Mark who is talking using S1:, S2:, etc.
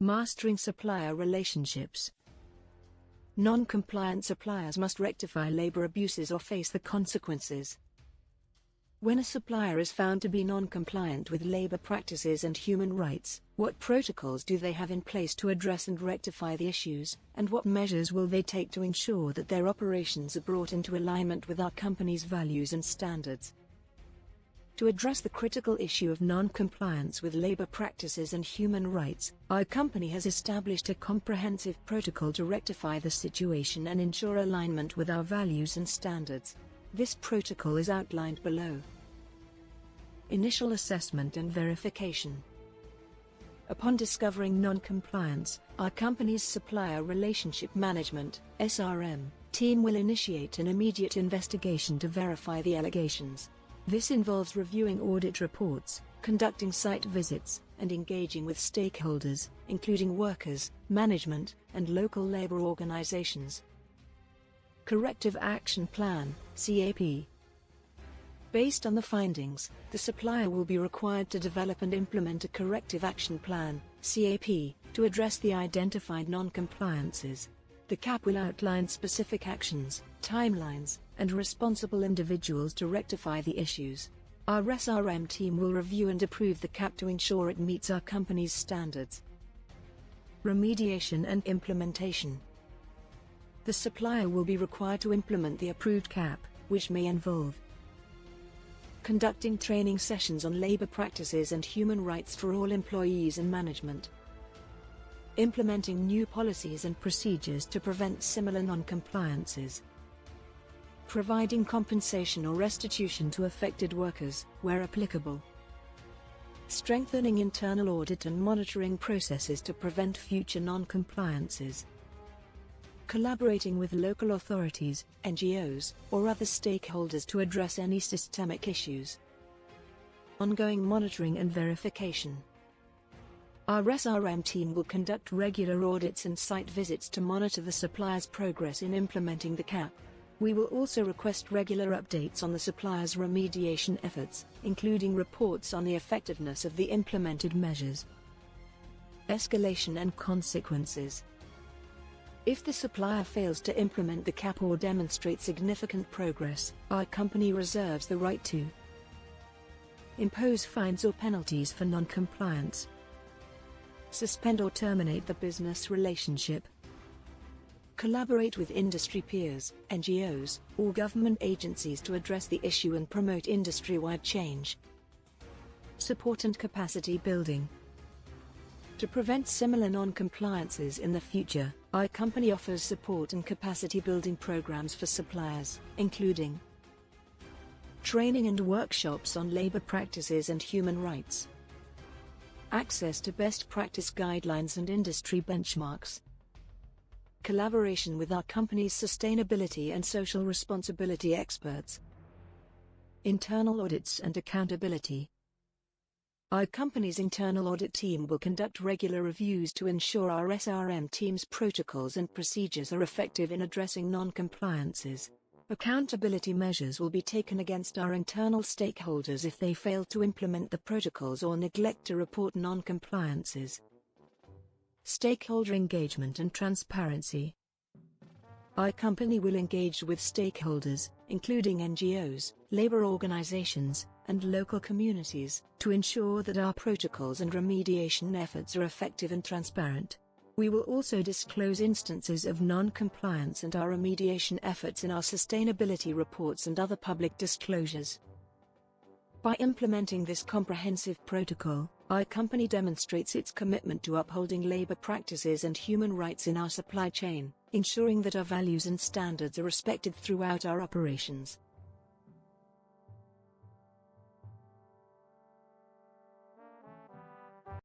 S1: Mastering supplier relationships. Non-compliant suppliers must rectify labor abuses or face the consequences. When a supplier is found to be non-compliant with labor practices and human rights, what protocols do they have in place to address and rectify the issues, and what measures will they take to ensure that their operations are brought into alignment with our company's values and standards? To address the critical issue of non-compliance with labor practices and human rights, our company has established a comprehensive protocol to rectify the situation and ensure alignment with our values and standards. This protocol is outlined below. Initial assessment and verification. Upon discovering non-compliance, our company's Supplier Relationship Management (SRM) team will initiate an immediate investigation to verify the allegations. This involves reviewing audit reports, conducting site visits, and engaging with stakeholders, including workers, management, and local labor organizations. Corrective Action Plan (CAP). Based on the findings, the supplier will be required to develop and implement a corrective action plan (CAP) to address the identified non-compliances. The CAP will outline specific actions, timelines, and responsible individuals to rectify the issues. Our SRM team will review and approve the CAP to ensure it meets our company's standards. Remediation and implementation. The supplier will be required to implement the approved CAP, which may involve conducting training sessions on labor practices and human rights for all employees and management, implementing new policies and procedures to prevent similar non-compliances, providing compensation or restitution to affected workers, where applicable, strengthening internal audit and monitoring processes to prevent future non-compliances, collaborating with local authorities, NGOs, or other stakeholders to address any systemic issues, ongoing monitoring and verification. Our SRM team will conduct regular audits and site visits to monitor the supplier's progress in implementing the CAP. We will also request regular updates on the supplier's remediation efforts, including reports on the effectiveness of the implemented measures. Escalation and consequences. If the supplier fails to implement the CAP or demonstrate significant progress, our company reserves the right to impose fines or penalties for non-compliance, suspend or terminate the business relationship, collaborate with industry peers, NGOs, or government agencies to address the issue and promote industry-wide change. Support and capacity building. To prevent similar non-compliances in the future, our company offers support and capacity building programs for suppliers, including training and workshops on labor practices and human rights, access to best practice guidelines and industry benchmarks, collaboration with our company's sustainability and social responsibility experts, internal audits and accountability. Our company's internal audit team will conduct regular reviews to ensure our SRM team's protocols and procedures are effective in addressing non-compliances. Accountability measures will be taken against our internal stakeholders if they fail to implement the protocols or neglect to report non-compliances. Stakeholder engagement and transparency. Our company will engage with stakeholders, including NGOs, labor organizations, and local communities, to ensure that our protocols and remediation efforts are effective and transparent. We will also disclose instances of non-compliance and our remediation efforts in our sustainability reports and other public disclosures. By implementing this comprehensive protocol, our company demonstrates its commitment to upholding labor practices and human rights in our supply chain, ensuring that our values and standards are respected throughout our operations.